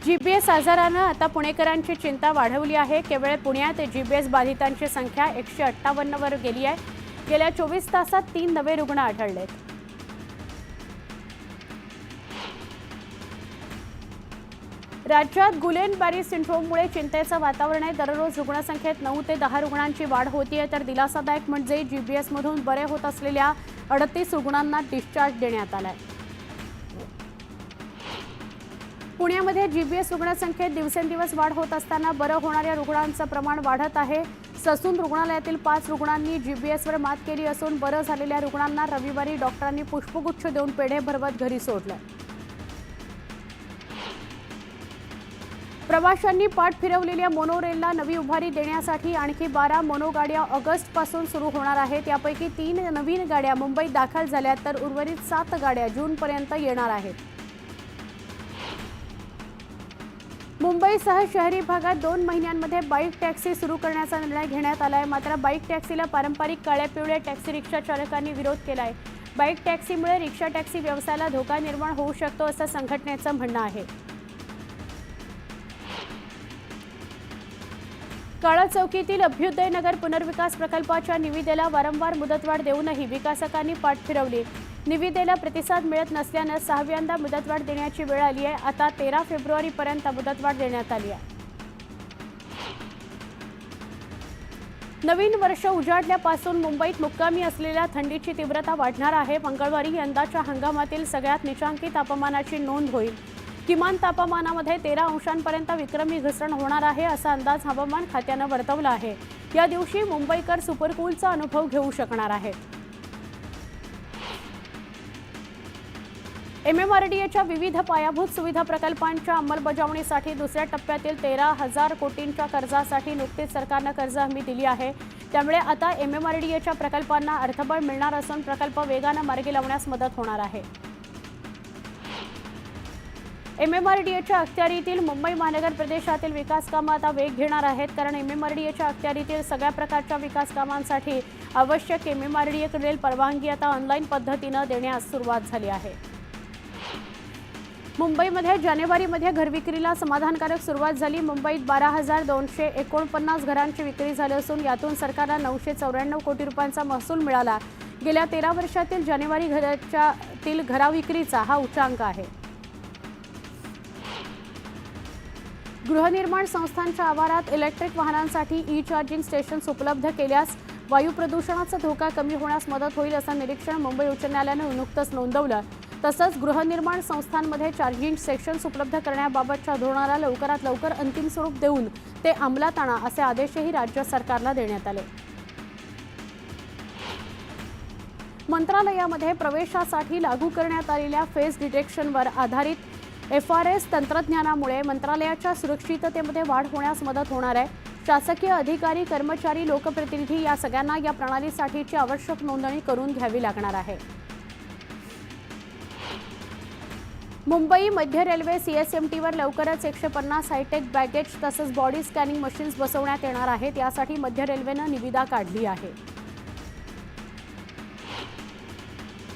GBS आजारानं आता पुणेकरांची चिंता वाढवली आहे। केवळ पुण्यात जीबीएस बाधितांची संख्या 158 वर गेली आहे। गेल्या 24 तासात 3 नवे रुग्ण आढळलेत। राज्यात गुलेन-बॅरी सिंड्रोममुळे चिंतेचं वातावरण आहे। दररोज रुग्णसंख्येत 9 ते 10 रुग्णांची वाढ होतीये, तर दिलासादायक म्हणजे जीबीएसमधून बरे होत असलेल्या 38 रुग्णांना डिस्चार्ज देण्यात आलाय। पुण्यामध्ये जीबीएस रुग्णसंख्येत दिवसेंदिवस वाढ होत असताना बरं होणाऱ्या रुग्णांचं प्रमाण वाढत आहे। ससून रुग्णालयातील 5 रुग्णांनी जीबीएसवर मात केली असून बरं झालेल्या रुग्णांना रविवारी डॉक्टरांनी पुष्पगुच्छ देऊन पेढे भरवत घरी सोडलं। प्रवाशांनी पाठ फिरवलेल्या मोनोरेलला नवी उभारी देण्यासाठी आणखी 12 मोनो गाड्या ऑगस्टपासून सुरू होणार आहेत। यापैकी 3 नवीन गाड्या मुंबईत दाखल झाल्यात, तर उर्वरित 7 गाड्या जूनपर्यंत येणार आहेत। मुंबईसह शहरी भागात 2 महिन्यांमध्ये बाईक टॅक्सी सुरू करण्याचा निर्णय घेण्यात आलाय। मात्र बाईक टॅक्सीला पारंपरिक काळ्या-पिवळ्या टॅक्सी रिक्षा चालकांनी विरोध केलाय। बाईक टॅक्सीमुळे रिक्षा टॅक्सी व्यवसायाला धोका निर्माण होऊ शकतो असं संघटनेचं म्हणणं आहे। काळा चौकीतील अभ्युदय नगर पुनर्विकास प्रकल्पाच्या निविदेला वारंवार मुदतवाढ देऊनही विकासकांनी पाठ फिरवली। निविदेला प्रतिसाद मिळत नसल्याने 6व्यांदा मुदतवाढ देण्याची वेळ आली आहे। आता 13 फेब्रुवारीपर्यंत मुदतवाढ देण्यात आली आहे। नवीन वर्ष उजाडल्यापासून मुंबईत मुक्कामी असलेल्या थंडीची तीव्रता वाढणार आहे। मंगळवारी यंदाच्या हंगामातील सगळ्यात निचांकी तापमानाची नोंद होईल। किमान तापमानामध्ये 13 अंशांपर्यंत विक्रमी घसरण होणार आहे असा अंदाज हवामान खात्यानं वर्तवला आहे। या दिवशी मुंबईकर सुपरकूलचा अनुभव घेऊ शकणार आहेत। एमएमआरडीएच्या विविध पायाभूत सुविधा प्रकल्पांच्या अंमलबजावणीसाठी दुसऱ्या टप्प्यातील 13,000 कोटींच्या कर्जासाठी नुकतीच सरकारनं कर्ज हमी दिली आहे। त्यामुळे आता एमएमआरडीएच्या प्रकल्पांना अर्थबळ मिळणार असून प्रकल्प वेगानं मार्गी लावण्यास मदत होणार आहे। एमएमआरडीएच्या अखत्यारीतील मुंबई महानगर प्रदेशातील विकास कामं आता वेग घेणार आहेत, कारण एमएमआरडीएच्या अखत्यारीतील सगळ्या प्रकारच्या विकास कामांसाठी आवश्यक एमएमआरडीएकडील परवानगी आता ऑनलाईन पद्धतीनं देण्यास सुरुवात झाली आहे। मुंबईमध्ये जानेवारीमध्ये घरविक्रीला समाधानकारक सुरुवात झाली। मुंबईत 12,249 घरांची विक्री झाली असून यातून सरकारला 994 कोटी रुपयांचा महसूल मिळाला। गेल्या 13 वर्षातील जानेवारी घराविक्रीचा हा उच्चांक आहे। गृहनिर्माण संस्थांच्या आवारात इलेक्ट्रिक वाहनांसाठी ई चार्जिंग स्टेशन्स उपलब्ध केल्यास वायू प्रदूषणाचा धोका कमी होण्यास मदत होईल असं निरीक्षण मुंबई उच्च न्यायालयानं नुकतंच नोंदवलं। तसंच गृहनिर्माण संस्थांमध्ये चार्जिंग स्टेशन्स उपलब्ध करण्याबाबतच्या धोरणाला लवकरात लवकर अंतिम स्वरूप देऊन ते अंमलात आणा असे आदेशही राज्य सरकारला देण्यात आले। मंत्रालयामध्ये प्रवेशासाठी लागू करण्यात आलेल्या फेस डिटेक्शनवर आधारित FRS तंत्रज्ञानामुळे मंत्रालयाच्या सुरक्षिततेमध्ये वाढ होण्यास मदत होणार आहे। शासकीय अधिकारी, कर्मचारी, लोकप्रतिनिधी या सगळ्यांना या प्रणालीसाठीची आवश्यक नोंदणी करून घ्यावी लागणार आहे। मुंबई मध्य रेल्वे CSMTवर लवकरच 150 हायटेक बॅगेज तसंच बॉडी स्कॅनिंग मशीन्स बसवण्यात येणार आहेत। यासाठी मध्य रेल्वेनं निविदा काढली आहे।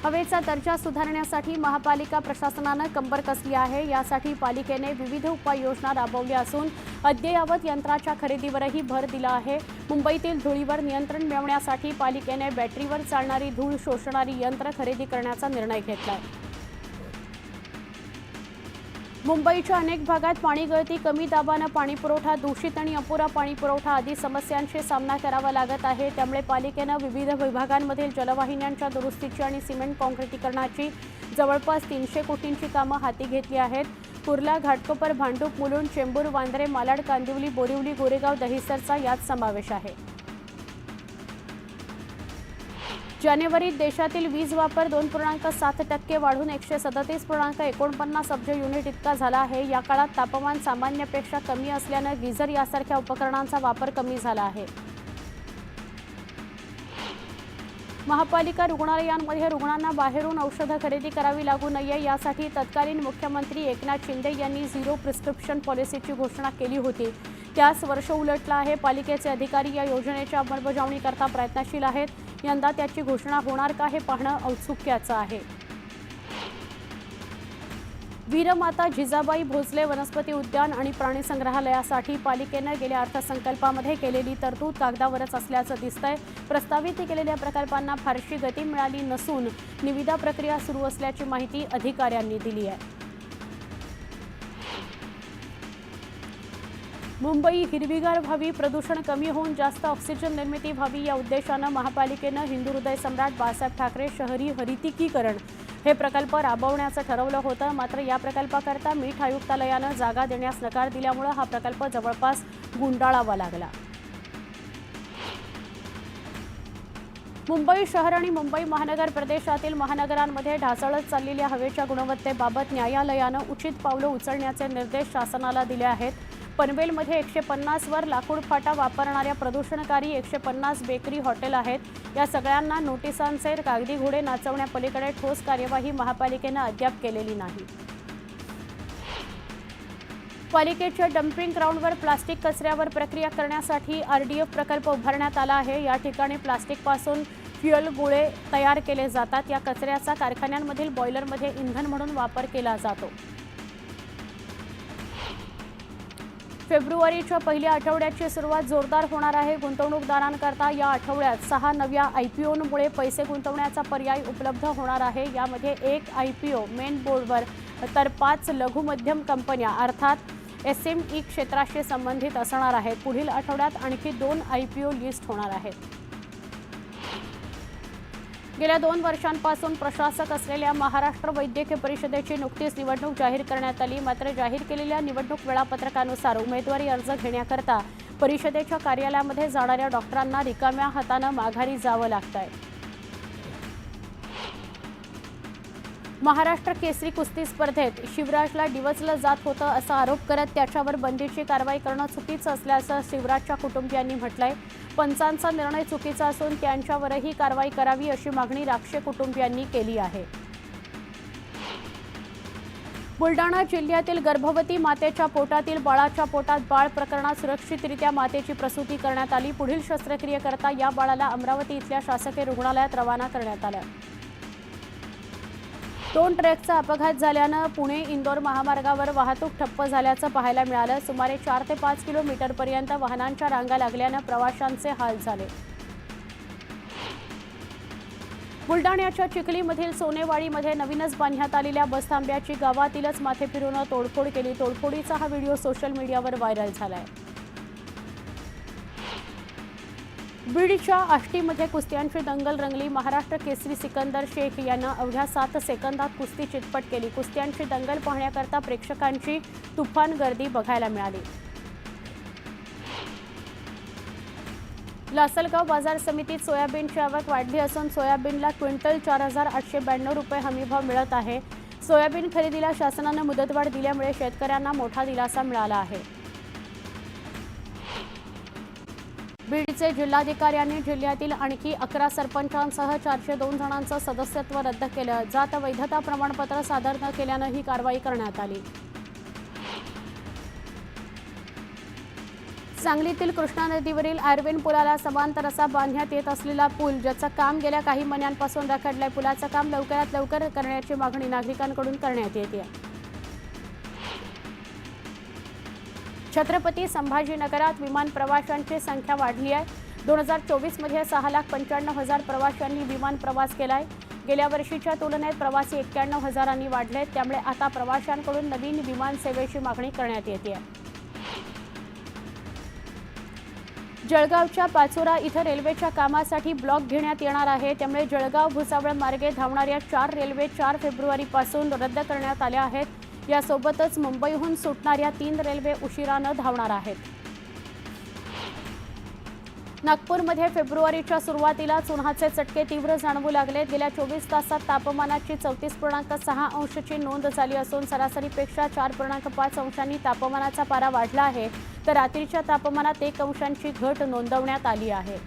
हवेचा दर्जा सुधारण्यासाठी महापालिका प्रशासनानं कंबर कसली आहे। यासाठी पालिकेने विविध उपाययोजना राबवल्या असून अद्ययावत यंत्राच्या खरेदीवरही भर दिला आहे। मुंबईतील धुळीवर नियंत्रण मिळवण्यासाठी पालिकेने बॅटरीवर चालणारी धूळ शोषणारी यंत्र खरेदी करण्याचा निर्णय घेतला आहे। मुंबईच्या अनेक भागात पाणी गळती, कमी दाबानं पाणीपुरवठा, दूषित आणि अपुरा पाणीपुरवठा आदी समस्यांशी सामना करावा लागत आहे। त्यामुळे पालिकेनं विविध विभागांमधील जलवाहिन्यांच्या दुरुस्तीची आणि सिमेंट काँक्रिटीकरणाची जवळपास 300 कोटींची कामं हाती घेतली आहेत। कुर्ला, घाटकोपर, भांडूप, मुलुंड, चेंबूर, वांद्रे, मालाड, कांदिवली, बोरिवली, गोरेगाव, दहिसरचा यात समावेश आहे। जानेवारीत देशातील वीज वापर 2.7% वाढून 137.49 अब्ज युनिट इतका झाला आहे। या काळात तापमान सामान्यपेक्षा कमी असल्याने गीझर यासारख्या उपकरणांचा वापर कमी झाला आहे। महापालिका रुग्णालयांमध्ये रुग्णांना बाहेरून औषधं खरेदी करावी लागू नये यासाठी तत्कालीन मुख्यमंत्री एकनाथ शिंदे यांनी झिरो प्रिस्क्रिप्शन पॉलिसीची घोषणा केली होती। त्यास वर्ष उलटलं आहे। पालिकेचे अधिकारी या योजनेच्या अंमलबजावणीकरता प्रयत्नशील आहेत। यंदा त्याची घोषणा होणार का हे पाहणं औत्सुक्याचं आहे। वीरमाता जिजाबाई भोसले वनस्पती उद्यान आणि प्राणी संग्रहालयासाठी पालिकेने गेल्या अर्थसंकल्पामध्ये केलेली तरतूद कागदावरच असल्याचं दिसतंय। प्रस्तावित केलेल्या प्रकल्पांना फारशी गती मिळाली नसून निविदा प्रक्रिया सुरू असल्याची माहिती अधिकाऱ्यांनी दिली आहे। मुंबई हिरवीगार व्हावी, प्रदूषण कमी होऊन जास्त ऑक्सिजन निर्मिती व्हावी या उद्देशानं महापालिकेनं हिंदू हृदय सम्राट बाळासाहेब ठाकरे शहरी हरितीकीकरण हे प्रकल्प राबवण्याचं ठरवलं होतं। मात्र या प्रकल्पाकरता मीठ आयुक्तालयानं जागा देण्यास नकार दिल्यामुळे हा प्रकल्प जवळपास गुंडाळावा लागला। मुंबई शहर आणि मुंबई महानगर प्रदेशातील महानगरांमध्ये ढासळत चाललेल्या हवेच्या गुणवत्तेबाबत न्यायालयानं उचित पावलं उचलण्याचे निर्देश शासनाला दिले आहेत। पनवेलमध्ये 150 वर लाकूड फाटा वापरणाऱ्या प्रदूषणकारी 150 बेकरी हॉटेल आहेत। या सगळ्यांना नोटिसांचे कागदी घोडे नाचवण्यापलीकडे ठोस कार्यवाही महापालिकेनं अद्याप केलेली नाही। पालिकेच्या डम्पिंग ग्राउंडवर प्लास्टिक कचऱ्यावर प्रक्रिया करण्यासाठी RDF प्रकल्प उभारण्यात आला आहे। या ठिकाणी प्लास्टिकपासून फ्युएल गोळे तयार केले जातात। या कचऱ्याचा कारखान्यांमधील बॉयलरमध्ये इंधन म्हणून वापर केला जातो। फेब्रुवारीच्या पहिल्या आठवड्याची सुरुवात जोरदार होणार आहे। गुंतवणूकदारांकरता या आठवड्यात 6 नव्या IPOमुळे पैसे गुंतवण्याचा पर्याय उपलब्ध होणार आहे। यामध्ये 1 IPO मेन बोर्डवर तर 5 लघु मध्यम कंपन्या अर्थात SME क्षेत्राशी संबंधित असणार आहेत। पुढील आठवड्यात आणखी 2 IPO लिस्ट होणार आहेत। गेल्या 2 वर्षांपासून प्रशासक असलेल्या महाराष्ट्र वैद्यकीय परिषदेची नुकतीच निवडणूक जाहीर करण्यात आली। मात्र जाहीर केलेल्या निवडणूक वेळापत्रकानुसार उमेदवारी अर्ज घेण्याकरता परिषदेच्या कार्यालयामध्ये जाणाऱ्या डॉक्टरांना रिकाम्या हातानं माघारी जावं लागतंय। महाराष्ट्र केसरी कुस्ती स्पर्धेत शिवराजला डिवचलं जात होतं असा आरोप करत त्याच्यावर बंदीची कारवाई करणं चुकीचं असल्याचं शिवराजच्या कुटुंबियांनी म्हटलंय। पंचांचा निर्णय चुकीचा असून त्यांच्यावरही कारवाई करावी अशी मागणी राक्षे कुटुंबियांनी केली आहे। बुलडाणा जिल्ह्यातील गर्भवती मातेच्या पोटातील बाळाच्या पोटात बाळ प्रकरणात सुरक्षितरित्या मातेची प्रसूती करण्यात आली। पुढील शस्त्रक्रियेकरता या बाळाला अमरावती इथल्या शासकीय रुग्णालयात रवाना करण्यात आलं। 2 ट्रकचा अपघात झाल्यानं पुणे इंदोर महामार्गावर वाहतूक ठप्प झाल्याचं पाहायला मिळालं। सुमारे 4 ते 5 किलोमीटरपर्यंत वाहनांच्या रांगा लागल्यानं प्रवाशांचे हाल झाले। बुलडाण्याच्या चिखलीमधील सोनेवाडीमध्ये नवीनच बांधण्यात आलेल्या बसथांब्याची गावातीलच माथे फिरून तोडफोड केली। तोडफोडीचा हा व्हिडिओ सोशल मीडियावर व्हायरल झालाय। बीडच्या आष्टीमध्ये कुस्त्यांची दंगल रंगली। महाराष्ट्र केसरी सिकंदर शेख यांना अवघ्या 7 सेकंदात कुस्ती चितपट केली। कुस्त्यांची दंगल पाहण्याकरता प्रेक्षकांची तुफान गर्दी बघायला मिळाली। लासलगाव बाजार समितीत सोयाबीनची आवक वाढली असून सोयाबीनला क्विंटल 4,892 रुपये हमीभाव मिळत आहे। सोयाबीन खरेदीला शासनानं मुदतवाढ दिल्यामुळे शेतकऱ्यांना मोठा दिलासा मिळाला आहे। बीडचे जिल्हाधिकाऱ्यांनी जिल्ह्यातील आणखी 11 सरपंचांसह 402 जणांचं सदस्यत्व रद्द केलं। जात वैधता प्रमाणपत्र सादर न केल्यानं ही कारवाई करण्यात आली। सांगलीतील कृष्णा नदीवरील आयर्विन पुलाला समांतर असा बांधण्यात येत असलेला पूल ज्याचं काम गेल्या काही महिन्यांपासून रखडलंय, पुलाचं काम लवकरात लवकर करण्याची मागणी नागरिकांकडून करण्यात येते। छत्रपती संभाजीनगरात विमान प्रवाशांची संख्या वाढली आहे। 2024 मध्ये 6,95,000 प्रवाशांनी विमान प्रवास केलाय। गेल्या वर्षीच्या तुलनेत प्रवासी 91,000 वाढलेत। त्यामुळे आता प्रवाशांकडून नवीन विमान सेवेची मागणी करण्यात येते। जळगावच्या पाचोरा इथं रेल्वेच्या कामासाठी ब्लॉक घेण्यात येणार आहे। त्यामुळे जळगाव भुसावळ मार्गे धावणाऱ्या 4 रेल्वे 4 फेब्रुवारीपासून रद्द करण्यात आल्या आहेत। यासोबतच मुंबईहून सुटणाऱ्या 3 रेल्वे उशिरानं धावणार आहेत। नागपूरमध्ये फेब्रुवारीच्या सुरुवातीलाच उन्हाचे चटके तीव्र जाणवू लागले। गेल्या 24 तासात तापमानाची 34.6 अंशाची नोंद झाली असून सरासरीपेक्षा 4.5 अंशांनी तापमानाचा पारा वाढला आहे, तर रात्रीच्या तापमानात 1 अंशांची घट नोंदवण्यात आली आहे।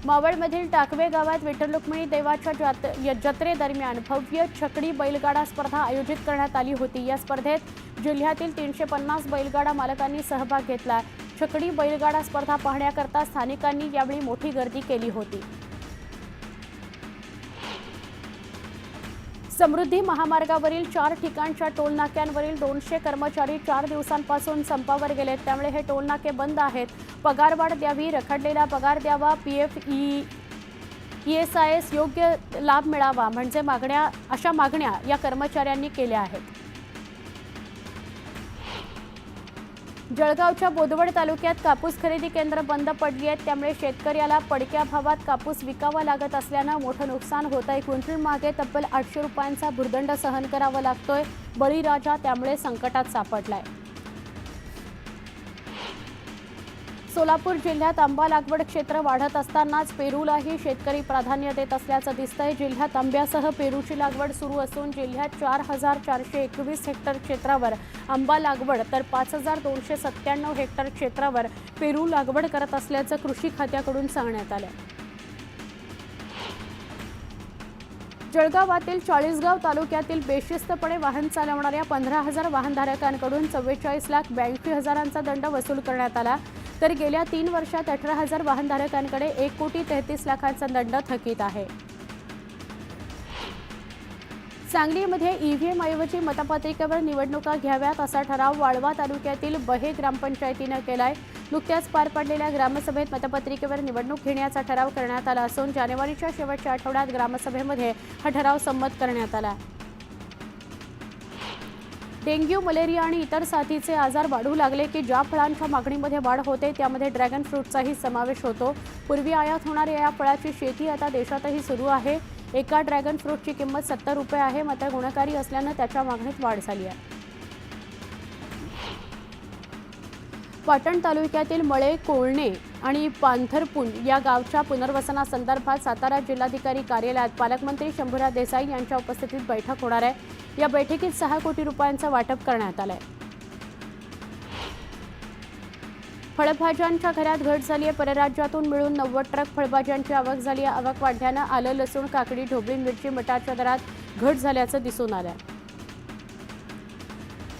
मावळमधील टाकवे गावात विठ्ठल रुक्मिणी देवाच्या जत्रेदरम्यान भव्य छकडी बैलगाडा स्पर्धा आयोजित करण्यात आली होती। या स्पर्धेत जिल्ह्यातील 350 बैलगाडा मालकांनी सहभाग घेतला। छकडी बैलगाडा स्पर्धा पाहण्याकरता स्थानिकांनी यावेळी मोठी गर्दी केली होती। समृद्धी महामार्गावरील 4 ठिकाणच्या टोलनाक्यांवरील 200 कर्मचारी 4 दिवसांपासून संपावर गेलेत, त्यामुळे हे टोलनाके बंद आहेत. पगारवाढ द्यावी, रखडलेला पगार द्यावा, पीएफ ESIS योग्य लाभ मिळावा म्हणजे अशा मागण्या या कर्मचाऱ्यांनी केल्या आहेत. जळगावच्या बोदवड तालुक्यात कापूस खरेदी केंद्र बंद पडली आहेत, त्यामुळे शेतकऱ्याला पडक्या भावात कापूस विकावा लागत असल्यानं मोठं नुकसान होत आहे. क्विंटल मागे तब्बल 800 रुपयांचा भुर्दंड सहन करावा लागतोय. बळीराजा त्यामुळे संकटात सापडलाय. सोलापूर जिल्ह्यात आंबा लागवड क्षेत्र वाढत असतानाच पेरूलाही शेतकरी प्राधान्य देत असल्याचं दिसतंय. जिल्ह्यात आंब्यासह पेरूची लागवड सुरू असून जिल्ह्यात 4421 हेक्टर क्षेत्रावर आंबा लागवड तर 5297 हेक्टर क्षेत्रावर पेरू लागवड करत असल्याचं कृषी खात्याकडून सांगण्यात आलं. जळगावातील चाळीसगाव तालुक्यातील बेशिस्तपणे वाहन चालवणाऱ्या 15,000 वाहनधारकांकडून 44,82,000चा दंड वसूल करण्यात आला. तर गेल्या 3 वर्षात 18,000 वाहनधारकांकडे 1,33,00,000चा दंड थकीत आहे. सांगलीमध्ये EVM ऐवजी मतपत्रिकेवर निवडणुका घ्याव्यात असा ठराव वाळवा तालुक्यातील बहे ग्रामपंचायतीनं केलाय. नुकत्याच पार पडलेल्या ग्रामसभेत मतपत्रिकेवर निवडणूक घेण्याचा ठराव करण्यात आला असून जानेवारीच्या शेवटच्या आठवड्यात ग्रामसभेमध्ये हा ठराव संमत करण्यात आला. डेंग्यू, मलेरिया आणि इतर साथीचे आजार वाढू लागले की ज्या फळांच्या मागणीमध्ये वाढ होते त्यामध्ये ड्रॅगन फ्रूटचाही समावेश होतो. पूर्वी आयात होणाऱ्या या फळाची शेती आता देशातही सुरू आहे. एका ड्रॅगन फ्रूटची किंमत 70 रुपये आहे. मात्र गुणकारी असल्यानं त्याच्या मागणीत वाढ झाली आहे. पाटण तालुक्यातील मळे, कोळणे आणि पांथरपुंड या गावच्या पुनर्वसनासंदर्भात सातारा जिल्हाधिकारी कार्यालयात पालकमंत्री शंभूराज देसाई यांच्या उपस्थितीत बैठक होणार आहे. या बैठकीत 6 कोटी रुपयांचं वाटप करण्यात आलंय. फळभाज्यांच्या घरात घट झाली आहे. परराज्यातून मिळून 90 ट्रक फळभाज्यांची आवक झाली आहे. आवक वाढल्यानं आलं, लसूण, काकडी, ढोबळी मिरची, मटारच्या दरात घट झाल्याचं दिसून आलं.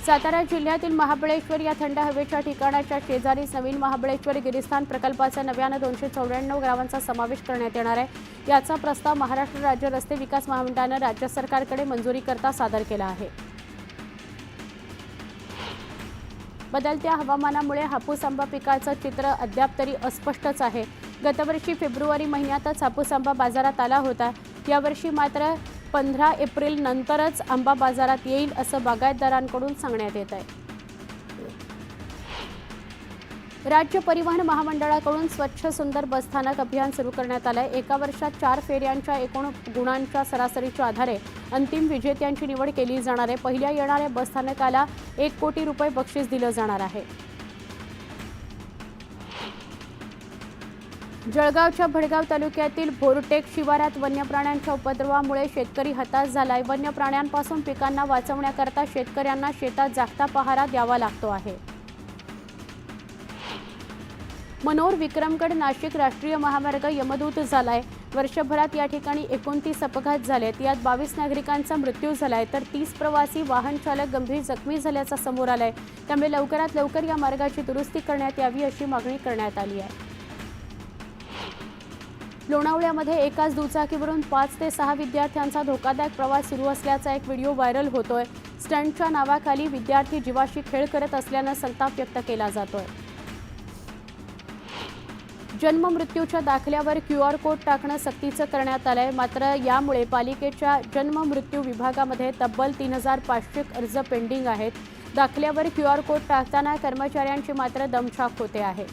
सातारा जिल्ह्यातील महाबळेश्वर या थंड हवेच्या ठिकाणाच्या शेजारीच नवीन महाबळेश्वर गिरिस्थान प्रकल्पाचा नव्यानं 294 गावांचा समावेश करण्यात येणार आहे. याचा प्रस्ताव महाराष्ट्र राज्य रस्ते विकास महामंडळानं राज्य सरकारकडे मंजुरीकरता सादर केला आहे. बदलत्या हवामानामुळे हापूस आंबा पिकाचं चित्र अद्याप तरी अस्पष्टच आहे. गतवर्षी फेब्रुवारी महिन्यातच हापूस आंबा बाजारात आला होता. यावर्षी मात्र 15 एप्रिल नंतरच आंबा बाजारात येईल असं बागायतदारांकडून सांगण्यात येत आहे. राज्य परिवहन महामंडळाकडून स्वच्छ सुंदर बसस्थानक अभियान सुरू करण्यात आलं आहे. एका वर्षात 4 फेऱ्यांच्या एकूण गुणांच्या सरासरीच्या आधारे अंतिम विजेत्यांची निवड केली जाणार आहे. पहिल्या येणाऱ्या बसस्थानकाला 1 कोटी रुपये बक्षीस दिलं जाणार आहे. जळगावच्या भडगाव तालुक्यातील भोरटेक शिवारात वन्य प्राण्यांच्या उपद्रवामुळे शेतकरी हताश झालाय. वन्य प्राण्यांपासून पिकांना वाचवण्याकरता शेतकऱ्यांना शेतात जागता पहारा द्यावा लागतो आहे. मनोर विक्रमगड नाशिक राष्ट्रीय महामार्ग यमदूत झालाय. वर्षभरात या ठिकाणी 29 अपघात झालेत. यात 22 नागरिकांचा मृत्यू झालाय तर 30 प्रवासी वाहन चालक गंभीर जखमी झाल्याचं समोर आलंय. त्यामुळे लवकरात लवकर या मार्गाची दुरुस्ती करण्यात यावी अशी मागणी करण्यात आली आहे. लोणावळ्यामध्ये एकाच दुचाकीवरून 5 ते 6 विद्यार्थ्यांचा धोकादायक प्रवास सुरू असल्याचा एक व्हिडिओ व्हायरल होतोय. स्टंटच्या नावाखाली विद्यार्थी जीवाशी खेळ करत असल्यानं संताप व्यक्त केला जातोय. जन्म मृत्यूच्या दाखल्यावर QR कोड टाकणं सक्तीचं करण्यात आलंय. मात्र यामुळे पालिकेच्या जन्म मृत्यू विभागामध्ये तब्बल 3500 अर्ज पेंडिंग आहेत. दाखल्यावर QR कोड टाकताना कर्मचाऱ्यांची मात्र दमछाक होते आहे.